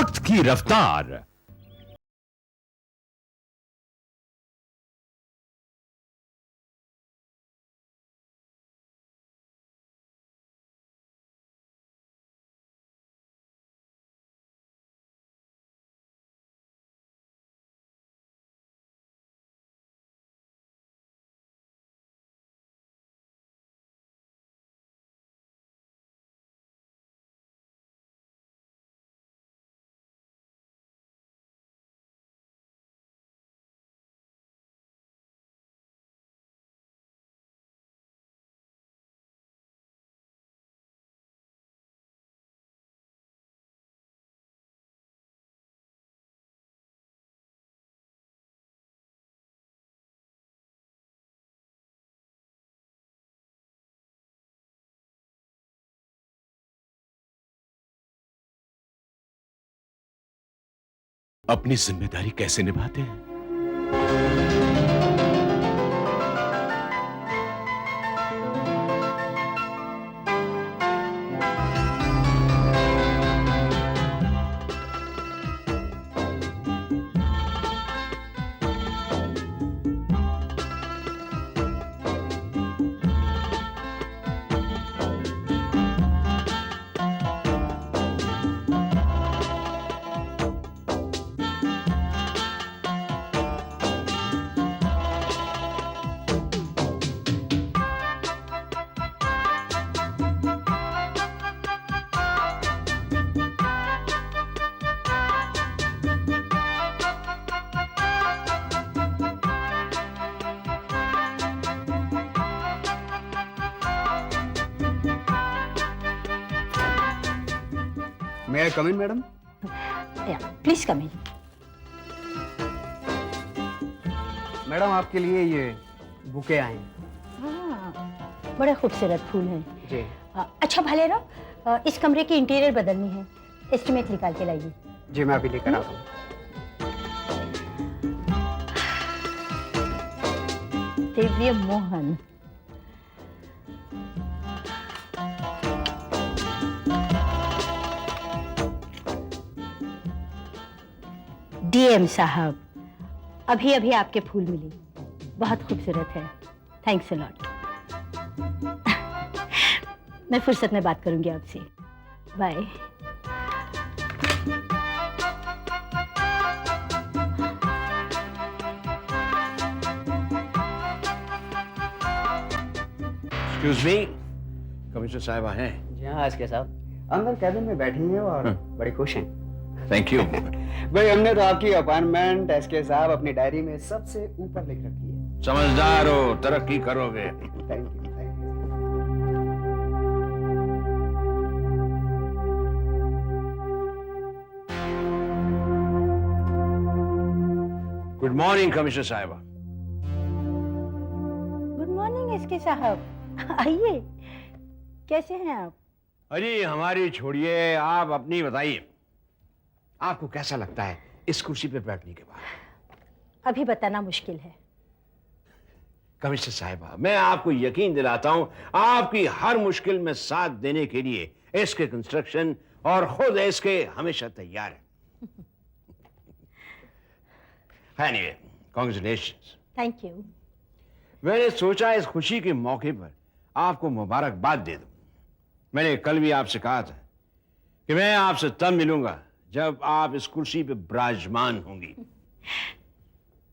वक्त की रफ्तार। अपनी जिम्मेदारी कैसे निभाते हैं? May I come in, madam? Yeah, please come in. Madam आपके लिए ये बुके आए हैं। हाँ, बड़े खूबसूरत फूल हैं। जी। अच्छा भालेराव, इस कमरे की इंटीरियर बदलनी है, एस्टिमेट निकाल के लाइए। जी मैं अभी लेकर आता हूँ। दिव्य मोहन, डीएम साहब, अभी अभी आपके फूल मिले, बहुत खूबसूरत है। Thanks a lot. मैं फुर्सत में बात करूंगी आपसे। बाय। एक्सक्यूज मी, कमिश्नर साहिबा हैं? जी हाँ एसके साहब, अंदर कैबिन में बैठी हैं और बड़ी खुश हैं। Thank you. भाई हमने तो आपकी अपॉइंटमेंट एसके साहब अपनी डायरी में सबसे ऊपर लिख रखी है। समझदार हो, तरक्की करोगे। Thank you. Good morning commissioner साहिबा। गुड मॉर्निंग एसके साहब, आइए। कैसे हैं आप? अरे हमारी छोड़िए, आप अपनी बताइए। आपको कैसा लगता है इस कुर्सी पे बैठने के बाद? अभी बताना मुश्किल है। कमिश्नर साहिबा, मैं आपको यकीन दिलाता हूं, आपकी हर मुश्किल में साथ देने के लिए इसके कंस्ट्रक्शन और खुद इसके हमेशा तैयार है। Anyway, congratulations. Thank you. मैंने सोचा इस खुशी के मौके पर आपको मुबारकबाद दे दूं। मैंने कल भी आपसे कहा था कि मैं आपसे तब मिलूंगा जब आप इस कुर्सी पे विराजमान होंगी।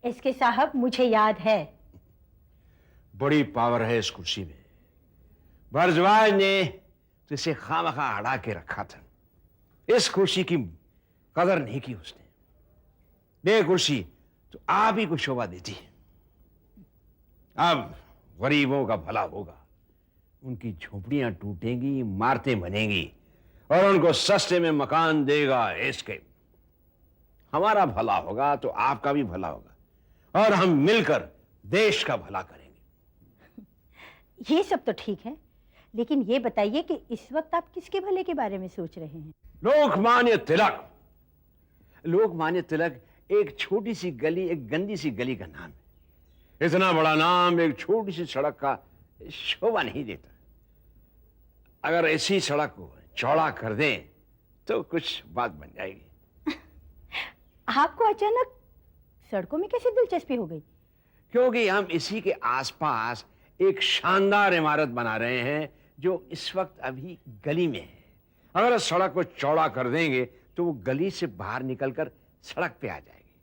एसके साहब, मुझे याद है। बड़ी पावर है इस कुर्सी में। भरद्वाज ने तो इसे खामखा अड़ा के रखा था। इस कुर्सी की कदर नहीं की उसने। ये कुर्सी तो आप ही को शोभा देती है। अब गरीबों का भला होगा, उनकी झोपड़ियां टूटेंगी, इमारतें बनेंगी और उनको सस्ते में मकान देगा इसके। हमारा भला होगा तो आपका भी भला होगा और हम मिलकर देश का भला करेंगे। ये सब तो ठीक है, लेकिन ये बताइए कि इस वक्त आप किसके भले के बारे में सोच रहे हैं? लोकमान्य तिलक। लोकमान्य तिलक एक छोटी सी गली, एक गंदी सी गली का नाम है। इतना बड़ा नाम एक छोटी सी सड़क का शोभा नहीं देता। अगर ऐसी सड़क को चौड़ा कर दें तो कुछ बात बन जाएगी। आपको अचानक सड़कों में कैसे दिलचस्पी हो गई? क्योंकि हम इसी के आसपास एक शानदार इमारत बना रहे हैं जो इस वक्त अभी गली में है। अगर उस सड़क को चौड़ा कर देंगे तो वो गली से बाहर निकलकर सड़क पे आ जाएगी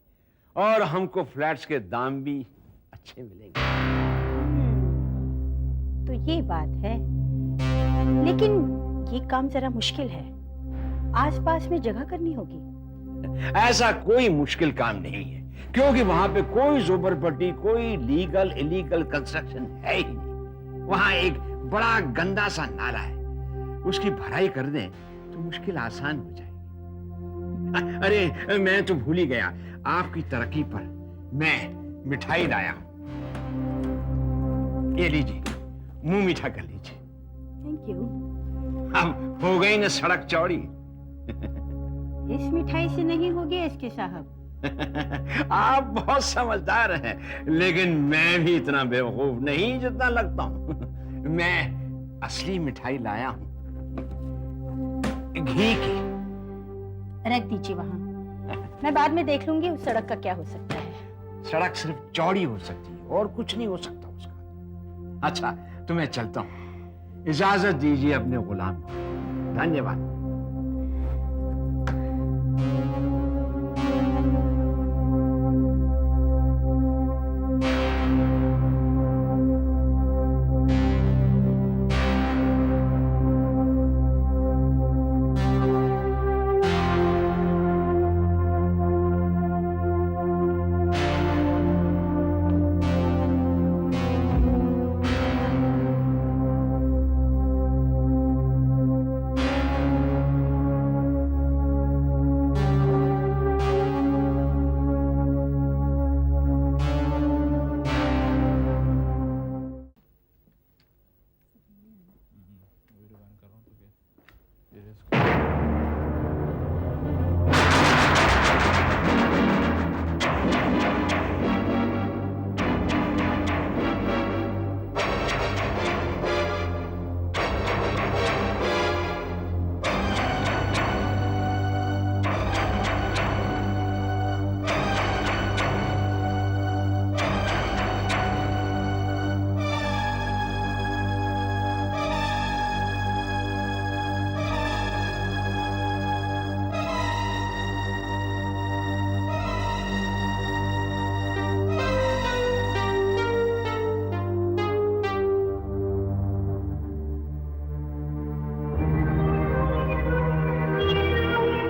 और हमको फ्लैट्स के दाम भी अच्छे मिलेंगे। तो ये बात है, लेकिन ये काम जरा मुश्किल है। आसपास में जगह करनी होगी। ऐसा कोई मुश्किल काम नहीं है क्योंकि वहां पे कोई झोपड़पट्टी, कोई लीगल इलीगल कंस्ट्रक्शन है ही नहीं। वहां एक बड़ा गंदा सा नाला है, उसकी भराई कर दें तो मुश्किल आसान हो जाएगी। अरे मैं तो भूल ही गया, आपकी तरक्की पर मैं मिठाई लाया हूं। ये लीजिए, मुंह मीठा कर लीजिए। Thank you. अब हो गई ना सड़क चौड़ी। इस मिठाई से नहीं होगी एसके साहब। आप बहुत समझदार हैं, लेकिन मैं भी इतना बेवकूफ नहीं जितना लगता हूं। मैं असली मिठाई लाया हूं, घी की। रख दीजिए वहां, मैं बाद में देख लूंगी उस सड़क का क्या हो सकता है। सड़क सिर्फ चौड़ी हो सकती है और कुछ नहीं हो सकता उसका। अच्छा, तो मैं चलता हूं, इजाजत दीजिए अपने गुलाम को। धन्यवाद।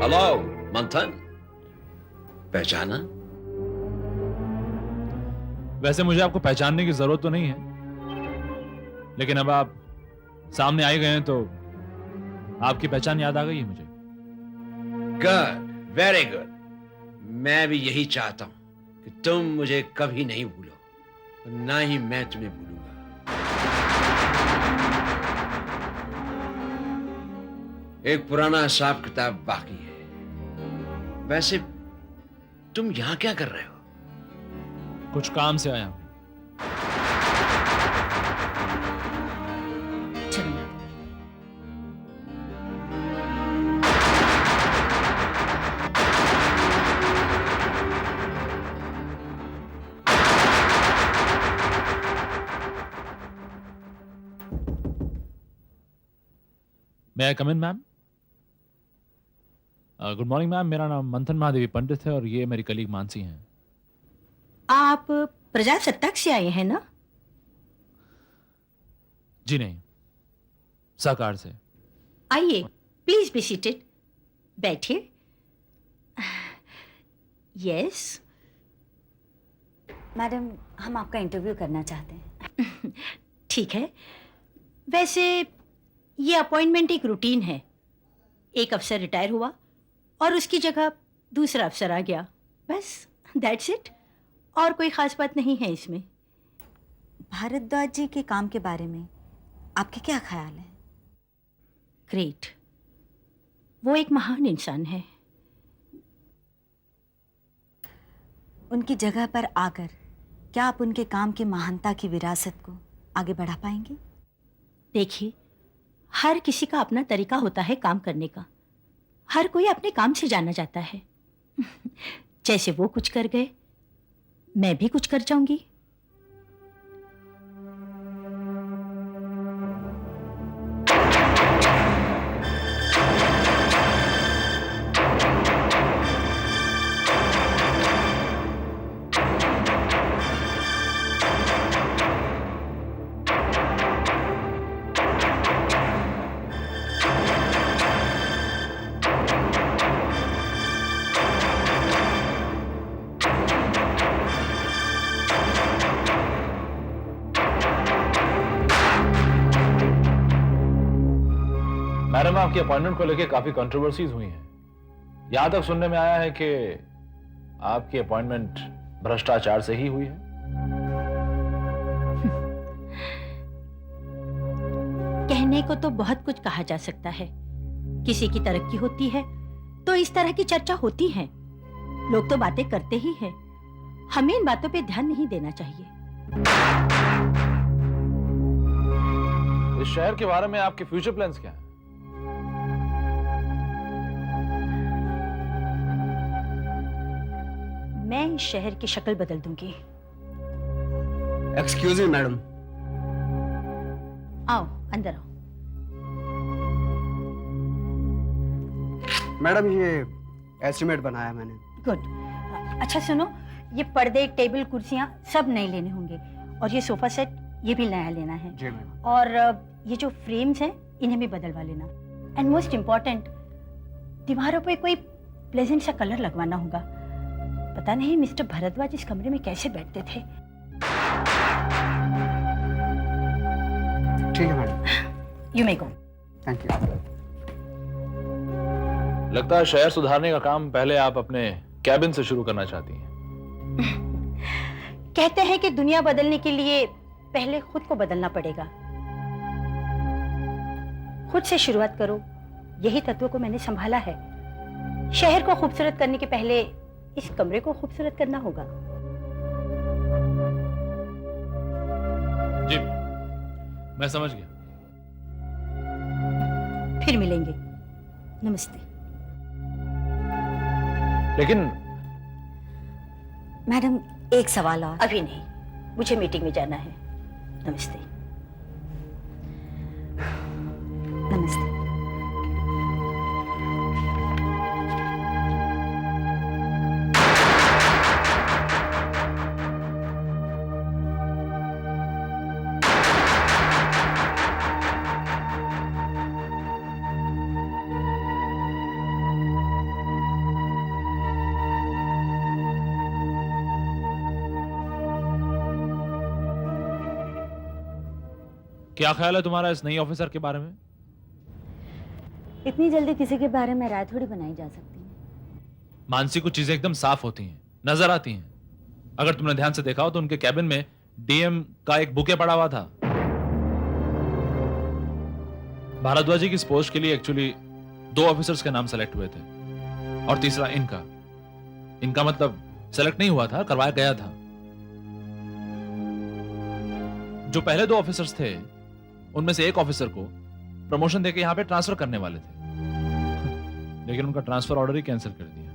हेलो मंथन, पहचाना? वैसे मुझे आपको पहचानने की जरूरत तो नहीं है, लेकिन अब आप सामने आ ही गए हैं तो आपकी पहचान याद आ गई है मुझे। Good, very good. मैं भी यही चाहता हूं कि तुम मुझे कभी नहीं भूलो, और ना ही मैं तुम्हें भूलूंगा। एक पुराना हिसाब किताब बाकी है। वैसे तुम यहां क्या कर रहे हो? कुछ काम से आया हूं। चलो। May I come in, ma'am? Good morning ma'am, मेरा नाम मंथन महादेवी पंडित है और ये मेरी कलीग मानसी हैं। आप प्रजासत्ताक से आए हैं ना? जी नहीं, साकार से। आइए, प्लीज बी सीटेड। बैठिए। यस। मैडम, हम आपका इंटरव्यू करना चाहते हैं। ठीक है। वैसे ये अपॉइंटमेंट एक रूटीन है। एक अफसर रिटायर हुआ और उसकी जगह दूसरा अफसर आ गया, बस दैट्स इट। और कोई खास बात नहीं है इसमें। भारद्वाज जी के काम के बारे में आपके क्या ख्याल है? ग्रेट, वो एक महान इंसान है। उनकी जगह पर आकर क्या आप उनके काम की महानता की विरासत को आगे बढ़ा पाएंगे? देखिए, हर किसी का अपना तरीका होता है काम करने का। हर कोई अपने काम से जाना जाता है। जैसे वो कुछ कर गए, मैं भी कुछ कर जाऊंगी। मैडम, आपकी अपॉइंटमेंट को लेकर काफी कंट्रोवर्सीज हुई हैं। यहां तक सुनने में आया है कि आपकी अपॉइंटमेंट भ्रष्टाचार से ही हुई है। कहने को तो बहुत कुछ कहा जा सकता है। किसी की तरक्की होती है तो इस तरह की चर्चा होती है। लोग तो बातें करते ही हैं। हमें इन बातों पे ध्यान नहीं देना चाहिए। इस शहर के बारे में आपके फ्यूचर प्लान्स क्या हैं? मैं इस शहर की शक्ल बदल दूंगी। Excuse me madam. आओ, अंदर आओ। मैडम, ये एस्टिमेट बनाया मैंने। गुड। अच्छा सुनो, ये पर्दे, टेबल, कुर्सियां सब नए लेने होंगे और ये सोफा सेट ये भी नया लेना है। जी मैडम। और ये जो फ्रेम्स हैं इन्हें भी बदलवा लेना। एंड मोस्ट इम्पॉर्टेंट, दीवारों पे कोई प्लेजेंट सा कलर लगवाना होगा। पता नहीं मिस्टर भरद्वाज इस कमरे में कैसे बैठते थे। ठीक है madam. You may go. Thank you. लगता है शहर सुधारने का काम पहले आप अपने कैबिन से शुरू करना चाहती हैं। कहते हैं कि दुनिया बदलने के लिए पहले खुद को बदलना पड़ेगा। खुद से शुरुआत करो, यही तत्व को मैंने संभाला है। शहर को खूबसूरत करने के पहले इस कमरे को खूबसूरत करना होगा। जी, मैं समझ गया। फिर मिलेंगे। नमस्ते। लेकिन मैडम, एक सवाल और। अभी नहीं, मुझे मीटिंग में जाना है। नमस्ते। नमस्ते। क्या ख्याल है तुम्हारा इस नई ऑफिसर के बारे में? इतनी जल्दी किसी के बारे में राय थोड़ी बनाई जा सकती है। मानसी, कुछ चीजें एकदम साफ होती हैं, नजर आती हैं। अगर तुमने ध्यान से देखा हो तो उनके कैबिन में डीएम का एक बुके पड़ा हुआ था। भारद्वाज जी की इस पोस्ट के लिए एक्चुअली 2 ऑफिसर्स के नाम सेलेक्ट हुए थे और तीसरा इनका मतलब सेलेक्ट नहीं हुआ था, करवाया गया था। जो पहले 2 ऑफिसर्स थे उनमें से एक ऑफिसर को प्रमोशन देके यहां पे ट्रांसफर करने वाले थे, लेकिन उनका ट्रांसफर ऑर्डर ही कैंसिल कर दिया।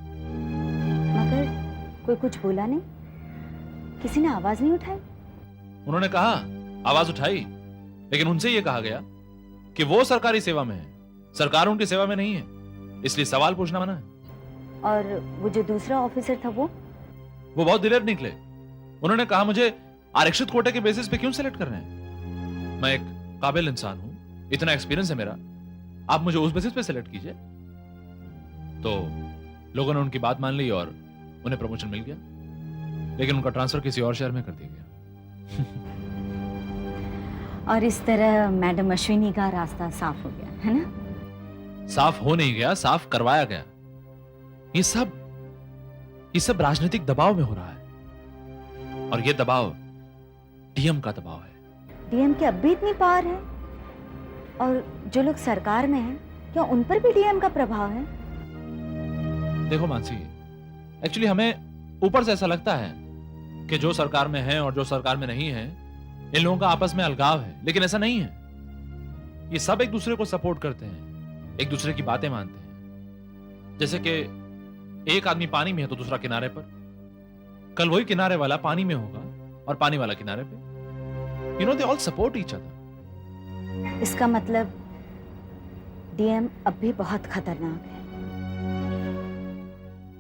मगर कोई कुछ बोला नहीं? किसी ने आवाज नहीं उठाई? उन्होंने कहा आवाज उठाई, लेकिन उनसे यह कहा गया कि वो सरकारी सेवा में है, सरकार उनकी सेवा में नहीं है, इसलिए सवाल पूछना मना है। और वो जो दूसरा ऑफिसर था वो बहुत दिलेर निकले। उन्होंने कहा मुझे आरक्षित कोटे के बेसिस पे क्यों सेलेक्ट कर रहे हैं? मैं एक काबिल इंसान हूं, इतना एक्सपीरियंस है मेरा, आप मुझे उस बेसिस पे सेलेक्ट कीजिए। तो लोगों ने उनकी बात मान ली और उन्हें प्रमोशन मिल गया, लेकिन उनका ट्रांसफर किसी और शहर में कर दिया गया। और इस तरह मैडम अश्विनी का रास्ता साफ हो गया, है ना? साफ हो नहीं गया, साफ करवाया गया। ये सब राजनीतिक दबाव में हो रहा है, और ये दबाव डीएम का दबाव है। डीएम की अब भी इतनी पावर है? और जो लोग सरकार में हैं, क्या उन पर भी डीएम का प्रभाव है? देखो मानसी, एक्चुअली हमें ऊपर से ऐसा लगता है कि जो सरकार में है और जो सरकार में नहीं है, इन लोगों का आपस में अलगाव है, लेकिन ऐसा नहीं है। ये सब एक दूसरे को सपोर्ट करते हैं, एक दूसरे की बातें मानते हैं। जैसे कि एक आदमी पानी में है तो दूसरा किनारे पर, कल वही किनारे वाला पानी में होगा और पानी वाला किनारे पे। You know, they all support each other. इसका मतलब डीएम अब भी बहुत खतरनाक है।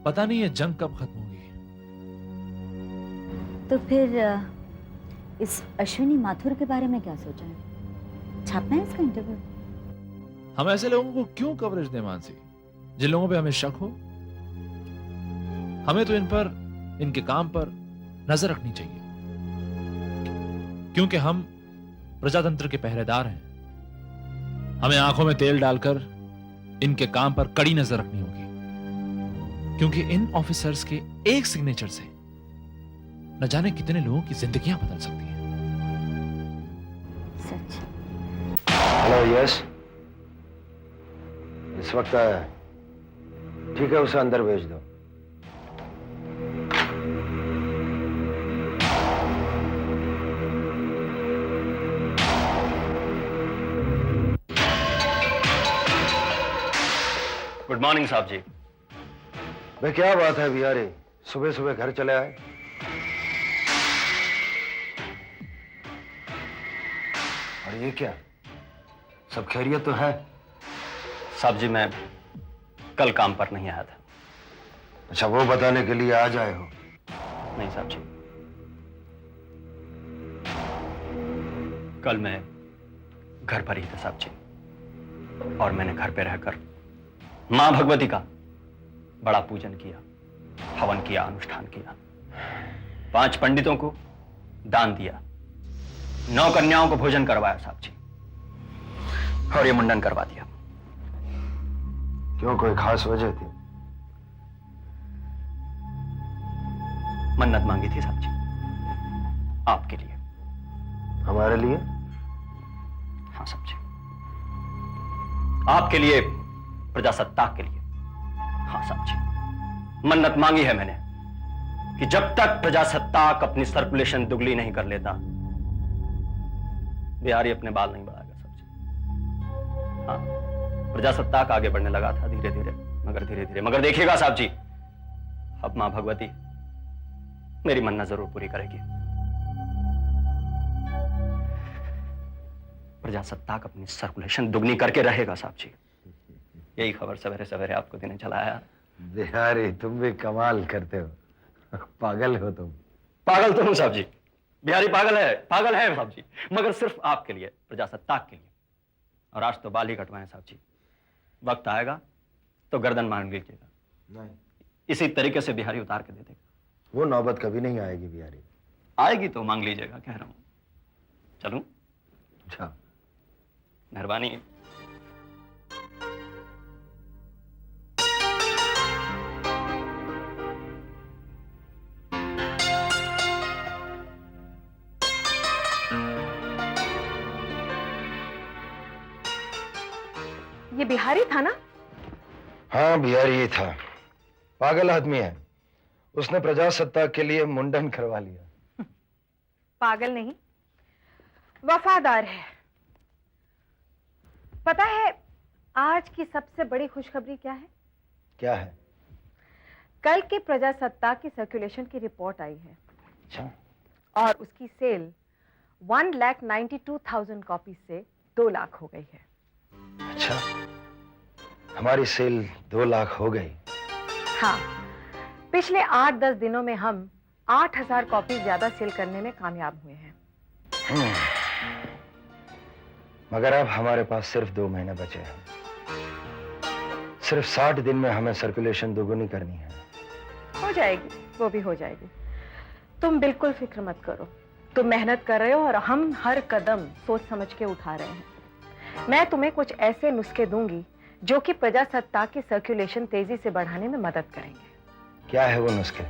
पता नहीं ये जंग कब खत्म होगी। तो फिर इस अश्विनी माथुर के बारे में क्या सोचा है? छापना है इसका इंटरव्यू? हम ऐसे लोगों को क्यों कवरेज दें मानसी, जिन लोगों पे हमें शक हो? हमें तो इन पर, इनके काम पर नजर रखनी चाहिए, क्योंकि हम प्रजातंत्र के पहरेदार हैं। हमें आंखों में तेल डालकर इनके काम पर कड़ी नजर रखनी होगी, क्योंकि इन ऑफिसर्स के एक सिग्नेचर से न जाने कितने लोगों की जिंदगियां बदल सकती हैं। सच। Hello, yes. इस वक्त आया है। ठीक है, उसे अंदर भेज दो। गुड मॉर्निंग साहब जी। भाई क्या बात है बिहारी, सुबह सुबह घर चले आए? और ये क्या, सब खैरियत तो है? साहब जी मैं कल काम पर नहीं आया था। अच्छा, वो बताने के लिए आज आए हो? नहीं साहब जी, कल मैं घर पर ही था साहब जी, और मैंने घर पे रहकर मां भगवती का बड़ा पूजन किया, हवन किया, अनुष्ठान किया, 5 पंडितों को दान दिया, 9 कन्याओं को भोजन करवाया साहब जी, और ये मुंडन करवा दिया। क्यों, कोई खास वजह थी? मन्नत मांगी थी साहब जी, आपके लिए। हमारे लिए? हाँ साहब जी, आपके लिए, प्रजासत्ताक के लिए। हाँ साहब जी, मन्नत मांगी है मैंने कि जब तक प्रजासत्ताक अपनी सर्कुलेशन दुगली नहीं कर लेता, बिहारी अपने बाल नहीं बढ़ाएगा साहब जी। हाँ, प्रजासत्ताक आगे बढ़ने लगा था धीरे धीरे, मगर देखिएगा साहब जी, अब मां भगवती मेरी मन्नत जरूर पूरी करेगी। प्रजासत्ताक अपनी सर्कुलेशन दुगनी करके रहेगा साहब जी। यही खबर सवेरे सवेरे आपको देने चला आया। बिहारी, तुम भी कमाल करते हो। पागल हो तुम। पागल तो हूं साहब जी, बिहारी पागल है साहब जी, मगर सिर्फ आपके लिए, प्रजासत्ताक के लिए। और आज तो बाल ही कटवाएं साहब जी, वक्त आएगा तो गर्दन मांग लीजिएगा। नहीं, इसी तरीके से बिहारी उतार के दे देगा। वो नौबत कभी नहीं आएगी बिहारी। आएगी तो मांग लीजिएगा, कह रहा हूं। चलूं? अच्छा, मेहरबानी। ये बिहारी था ना? हाँ बिहारी ही था। पागल आदमी है, उसने प्रजासत्ताक के लिए मुंडन करवा लिया। पागल नहीं, वफादार है। पता है आज की सबसे बड़ी खुशखबरी क्या है? क्या है? कल के प्रजासत्ताक की सर्कुलेशन की रिपोर्ट आई है। अच्छा, और उसकी सेल 1,92,000 कॉपी से 2 लाख हो गई है। अच्छा, हमारी सेल 2 लाख हो गई। हाँ, पिछले 8-10 दिनों में हम 8,000 कॉपी ज्यादा सेल करने में कामयाब हुए हैं। मगर अब हमारे पास सिर्फ 2 महीने बचे हैं। सिर्फ 60 दिन में हमें सर्कुलेशन दोगुनी करनी है। हो जाएगी, वो भी हो जाएगी। तुम बिल्कुल फिक्र मत करो। तुम मेहनत कर रहे हो और हम हर कदम सोच समझ के उठा रहे हैं। मैं तुम्हें कुछ ऐसे नुस्खे दूंगी जो कि प्रजासत्ताक की सर्कुलेशन तेजी से बढ़ाने में मदद करेंगे। क्या है वो नुस्खे?